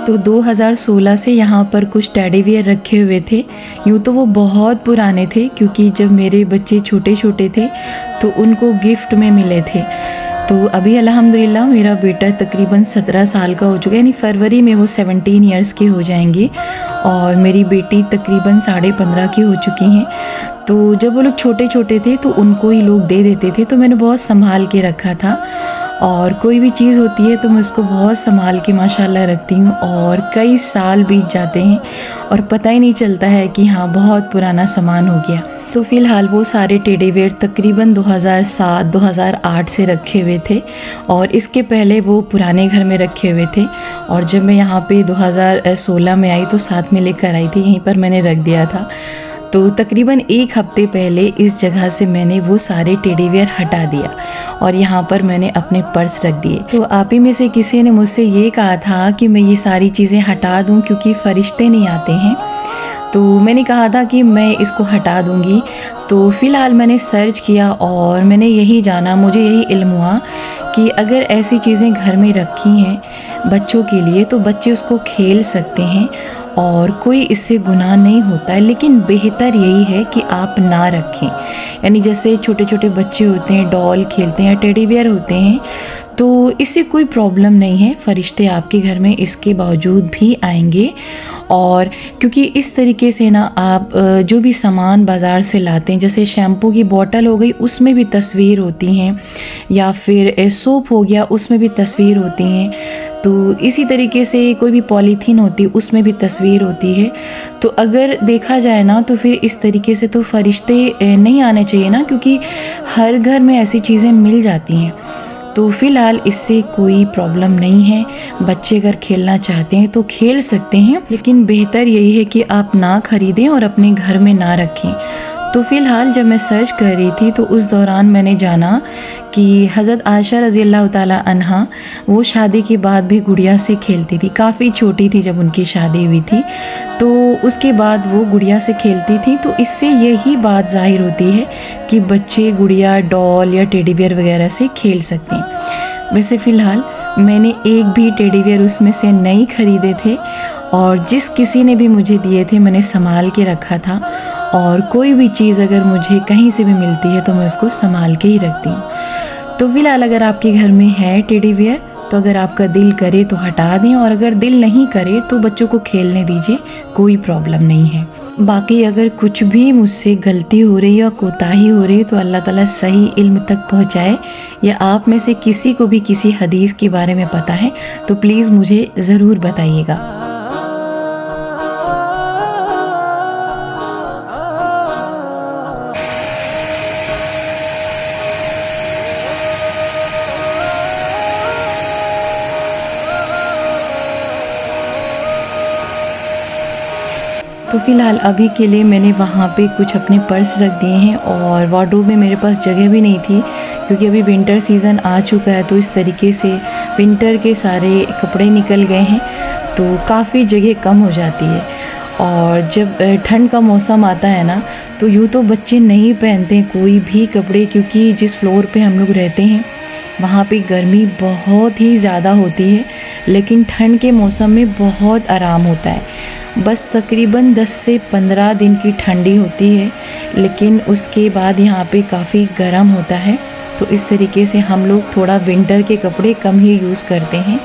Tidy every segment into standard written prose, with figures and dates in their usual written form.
तो 2016 से यहाँ पर कुछ टेडी बियर रखे हुए थे। यूँ तो वो बहुत पुराने थे, क्योंकि जब मेरे बच्चे छोटे छोटे थे तो उनको गिफ्ट में मिले थे। तो अभी अल्हम्दुलिल्लाह मेरा बेटा तकरीबन 17 साल का हो चुका है, यानी फरवरी में वो 17 ईयर्स के हो जाएंगे, और मेरी बेटी तकरीबन 15.5 की हो चुकी हैं। तो जब वो लोग छोटे छोटे थे तो उनको ही लोग दे देते थे, तो मैंने बहुत संभाल के रखा था। और कोई भी चीज़ होती है तो मैं उसको बहुत संभाल के माशाल्लाह रखती हूँ, और कई साल बीत जाते हैं और पता ही नहीं चलता है कि हाँ बहुत पुराना सामान हो गया। तो फ़िलहाल वो सारे टेडी बियर तकरीबन 2007-2008 से रखे हुए थे, और इसके पहले वो पुराने घर में रखे हुए थे। और जब मैं यहाँ पे 2016 में आई तो साथ में लेकर आई थी, यहीं पर मैंने रख दिया था। तो तकरीबन 1 हफ़्ते पहले इस जगह से मैंने वो सारे टेडी बियर हटा दिया, और यहाँ पर मैंने अपने पर्स रख दिए। तो आप ही में से किसी ने मुझसे ये कहा था कि मैं ये सारी चीज़ें हटा दूँ क्योंकि फ़रिश्ते नहीं आते हैं। तो मैंने कहा था कि मैं इसको हटा दूँगी। तो फ़िलहाल मैंने सर्च किया और मैंने यही जाना, मुझे यही इल्म हुआ कि अगर ऐसी चीज़ें घर में रखी हैं बच्चों के लिए तो बच्चे उसको खेल सकते हैं और कोई इससे गुनाह नहीं होता है। लेकिन बेहतर यही है कि आप ना रखें। यानी जैसे छोटे छोटे बच्चे होते हैं, डॉल खेलते हैं, टेडी बियर होते हैं, तो इससे कोई प्रॉब्लम नहीं है। फ़रिश्ते आपके घर में इसके बावजूद भी आएंगे। और क्योंकि इस तरीके से ना आप जो भी सामान बाज़ार से लाते हैं, जैसे शैम्पू की बोतल हो गई उसमें भी तस्वीर होती हैं, या फिर सोप हो गया उसमें भी तस्वीर होती हैं। तो इसी तरीके से कोई भी पॉलीथीन होती है उसमें भी तस्वीर होती है। तो अगर देखा जाए ना तो फिर इस तरीके से तो फ़रिश्ते नहीं आने चाहिए ना, क्योंकि हर घर में ऐसी चीज़ें मिल जाती हैं। तो फ़िलहाल इससे कोई प्रॉब्लम नहीं है। बच्चे अगर खेलना चाहते हैं तो खेल सकते हैं, लेकिन बेहतर यही है कि आप ना ख़रीदें और अपने घर में ना रखें। तो फ़िलहाल जब मैं सर्च कर रही थी तो उस दौरान मैंने जाना कि हज़रत आयशा रज़ी अल्लाह ताला अन्हा वो शादी के बाद भी गुड़िया से खेलती थी। काफ़ी छोटी थी जब उनकी शादी हुई थी, तो उसके बाद वो गुड़िया से खेलती थी। तो इससे यही बात ज़ाहिर होती है कि बच्चे गुड़िया, डॉल या टेडी बियर वगैरह से खेल सकते हैं। वैसे फ़िलहाल मैंने एक भी टेडी बियर उसमें से नहीं ख़रीदे थे, और जिस किसी ने भी मुझे दिए थे मैंने संभाल के रखा था। और कोई भी चीज़ अगर मुझे कहीं से भी मिलती है तो मैं उसको संभाल के ही रखती हूँ। तो फ़िलहाल अगर आपके घर में है टेडी बियर तो अगर आपका दिल करे तो हटा दें, और अगर दिल नहीं करे तो बच्चों को खेलने दीजिए, कोई प्रॉब्लम नहीं है। बाकी अगर कुछ भी मुझसे गलती हो रही है या कोताही हो रही है तो अल्लाह ताला सही इल्म तक पहुँचाए, या आप में से किसी को भी किसी हदीस के बारे में पता है तो प्लीज़ मुझे ज़रूर बताइएगा। तो फ़िलहाल अभी के लिए मैंने वहाँ पे कुछ अपने पर्स रख दिए हैं, और वार्डरोब में मेरे पास जगह भी नहीं थी क्योंकि अभी विंटर सीज़न आ चुका है। तो इस तरीके से विंटर के सारे कपड़े निकल गए हैं, तो काफ़ी जगह कम हो जाती है। और जब ठंड का मौसम आता है ना तो यूँ तो बच्चे नहीं पहनते कोई भी कपड़े, क्योंकि जिस फ्लोर पे हम लोग रहते हैं वहाँ पे गर्मी बहुत ही ज़्यादा होती है, लेकिन ठंड के मौसम में बहुत आराम होता है। बस तकरीबन 10 से 15 दिन की ठंडी होती है, लेकिन उसके बाद यहाँ पे काफ़ी गर्म होता है। तो इस तरीके से हम लोग थोड़ा विंटर के कपड़े कम ही यूज़ करते हैं।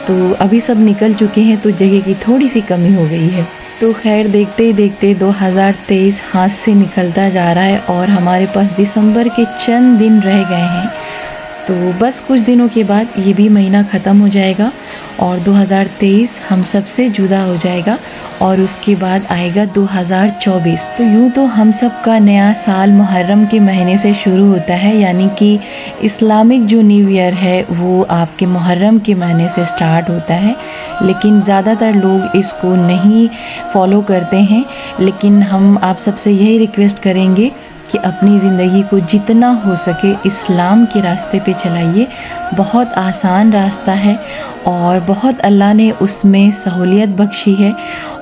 तो अभी सब निकल चुके हैं तो जगह की थोड़ी सी कमी हो गई है। तो खैर देखते ही देखते 2023 हाथ से निकलता जा रहा है, और हमारे पास दिसंबर के चंद दिन रह गए हैं। तो बस कुछ दिनों के बाद ये भी महीना ख़त्म हो जाएगा और 2023 हम सब से जुदा हो जाएगा, और उसके बाद आएगा 2024। तो यूँ तो हम सब का नया साल मुहर्रम के महीने से शुरू होता है, यानी कि इस्लामिक जो न्यू ईयर है वो आपके मुहर्रम के महीने से स्टार्ट होता है। लेकिन ज़्यादातर लोग इसको नहीं फॉलो करते हैं, लेकिन हम आप सबसे यही रिक्वेस्ट करेंगे कि अपनी ज़िंदगी को जितना हो सके इस्लाम के रास्ते पे चलाइए। बहुत आसान रास्ता है और बहुत अल्लाह ने उसमें सहूलियत बख्शी है,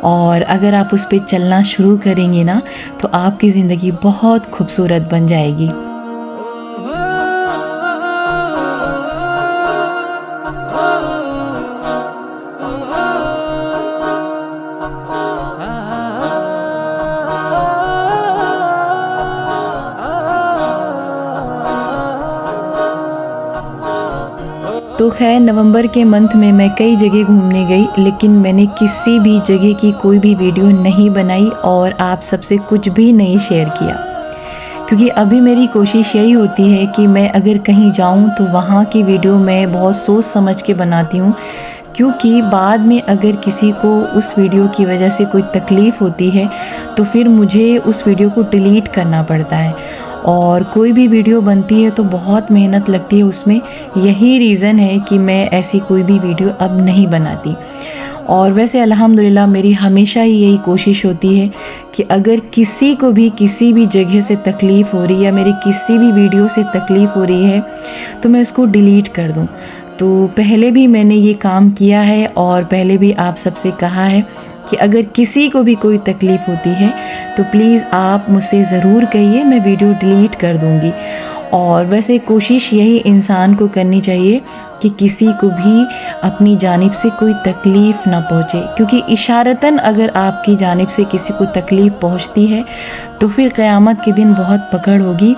और अगर आप उस पे चलना शुरू करेंगे ना तो आपकी ज़िंदगी बहुत खूबसूरत बन जाएगी। तो खैर नवंबर के मंथ में मैं कई जगह घूमने गई, लेकिन मैंने किसी भी जगह की कोई भी वीडियो नहीं बनाई और आप सबसे कुछ भी नहीं शेयर किया, क्योंकि अभी मेरी कोशिश यही होती है कि मैं अगर कहीं जाऊं तो वहाँ की वीडियो मैं बहुत सोच समझ के बनाती हूँ, क्योंकि बाद में अगर किसी को उस वीडियो की वजह से कोई तकलीफ़ होती है तो फिर मुझे उस वीडियो को डिलीट करना पड़ता है, और कोई भी वीडियो बनती है तो बहुत मेहनत लगती है उसमें। यही रीज़न है कि मैं ऐसी कोई भी वीडियो अब नहीं बनाती। और वैसे अल्हम्दुलिल्लाह मेरी हमेशा ही यही कोशिश होती है कि अगर किसी को भी किसी भी जगह से तकलीफ़ हो रही है या मेरी किसी भी वीडियो से तकलीफ़ हो रही है तो मैं उसको डिलीट कर दूं। तो पहले भी मैंने ये काम किया है और पहले भी आप सबसे कहा है कि अगर किसी को भी कोई तकलीफ़ होती है तो प्लीज़ आप मुझसे ज़रूर कहिए, मैं वीडियो डिलीट कर दूँगी। और वैसे कोशिश यही इंसान को करनी चाहिए कि किसी को भी अपनी जानिब से कोई तकलीफ़ ना पहुँचे, क्योंकि इशारतन अगर आपकी जानिब से किसी को तकलीफ़ पहुँचती है तो फिर क़यामत के दिन बहुत पकड़ होगी।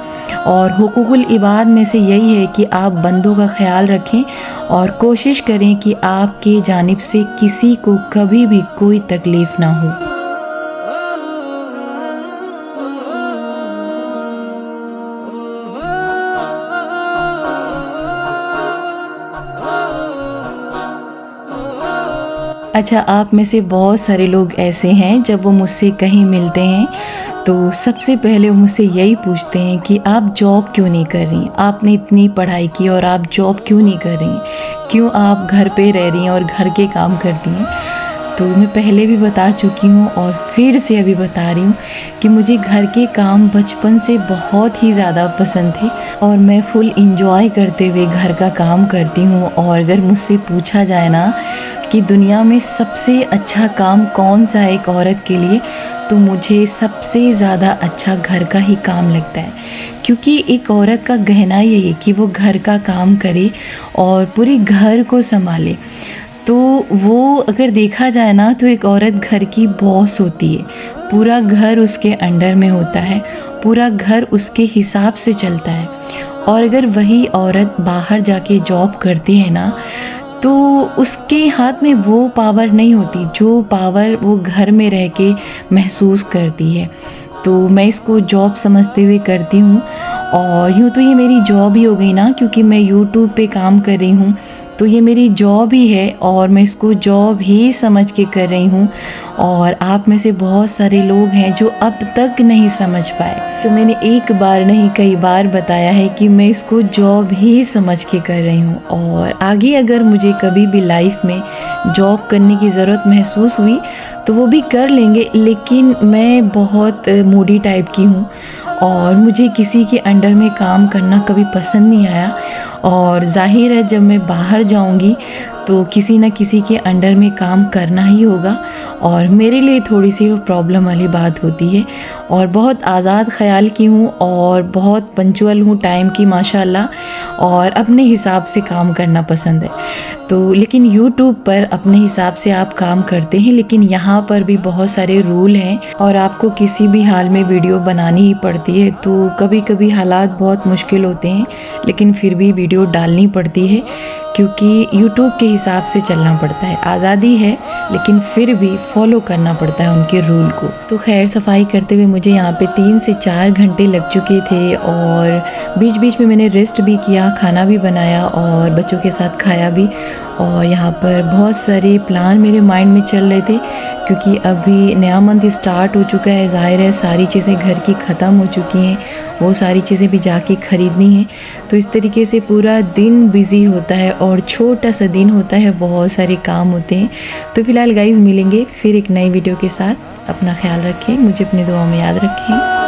और हुकूकुल इबाद में से यही है कि आप बंदों का ख्याल रखें और कोशिश करें कि आपके जानिब से किसी को कभी भी कोई तकलीफ़ ना हो। अच्छा, आप में से बहुत सारे लोग ऐसे हैं जब वो मुझसे कहीं मिलते हैं तो सबसे पहले वो मुझसे यही पूछते हैं कि आप जॉब क्यों नहीं कर रही, आपने इतनी पढ़ाई की और आप जॉब क्यों नहीं कर रही, क्यों आप घर पे रह रही हैं और घर के काम करती हैं। तो मैं पहले भी बता चुकी हूँ और फिर से अभी बता रही हूँ कि मुझे घर के काम बचपन से बहुत ही ज़्यादा पसंद थे और मैं फुल इंजॉय करते हुए घर का काम करती हूँ। और अगर मुझसे पूछा जाए ना कि दुनिया में सबसे अच्छा काम कौन सा है एक औरत के लिए, तो मुझे सबसे ज़्यादा अच्छा घर का ही काम लगता है, क्योंकि एक औरत का गहना यही है कि वो घर का काम करे और पूरे घर को संभाले। तो वो अगर देखा जाए ना तो एक औरत घर की बॉस होती है, पूरा घर उसके अंडर में होता है, पूरा घर उसके हिसाब से चलता है। और अगर वही औरत बाहर जाके जॉब करती है ना तो उसके हाथ में वो पावर नहीं होती जो पावर वो घर में रह के महसूस करती है। तो मैं इसको जॉब समझते हुए करती हूँ और यूँ तो ये मेरी जॉब ही हो गई ना, क्योंकि मैं यूट्यूब पे काम कर रही हूँ तो ये मेरी जॉब ही है और मैं इसको जॉब ही समझ के कर रही हूँ। और आप में से बहुत सारे लोग हैं जो अब तक नहीं समझ पाए, तो मैंने एक बार नहीं कई बार बताया है कि मैं इसको जॉब ही समझ के कर रही हूँ। और आगे अगर मुझे कभी भी लाइफ में जॉब करने की ज़रूरत महसूस हुई तो वो भी कर लेंगे, लेकिन मैं बहुत मूडी टाइप की हूँ और मुझे किसी के अंडर में काम करना कभी पसंद नहीं आया। और जाहिर है जब मैं बाहर जाऊंगी तो किसी न किसी के अंडर में काम करना ही होगा और मेरे लिए थोड़ी सी वो प्रॉब्लम वाली बात होती है। और बहुत आज़ाद ख्याल की हूँ और बहुत पंचुअल हूँ टाइम की माशाल्लाह, और अपने हिसाब से काम करना पसंद है। तो लेकिन यूट्यूब पर अपने हिसाब से आप काम करते हैं, लेकिन यहाँ पर भी बहुत सारे रूल हैं और आपको किसी भी हाल में वीडियो बनानी ही पड़ती है। तो कभी कभी हालात बहुत मुश्किल होते हैं लेकिन फिर भी वीडियो डालनी पड़ती है, क्योंकि यूट्यूब के हिसाब से चलना पड़ता है। आज़ादी है लेकिन फिर भी फॉलो करना पड़ता है उनके रूल को। तो खैर सफाई करते हुए मुझे यहाँ पे 3 से 4 घंटे लग चुके थे और बीच बीच में मैंने रेस्ट भी किया, खाना भी बनाया और बच्चों के साथ खाया भी। और यहाँ पर बहुत सारे प्लान मेरे माइंड में चल रहे थे, क्योंकि अभी नया मंथ स्टार्ट हो चुका है, ज़ाहिर है सारी चीज़ें घर की ख़त्म हो चुकी हैं, वो सारी चीज़ें भी जाके ख़रीदनी है। तो इस तरीके से पूरा दिन बिज़ी होता है और छोटा सा दिन होता है, बहुत सारे काम होते हैं। तो फ़िलहाल गाइज़ मिलेंगे फिर एक नई वीडियो के साथ। अपना ख्याल रखें, मुझे अपनी दुआ में याद रखें।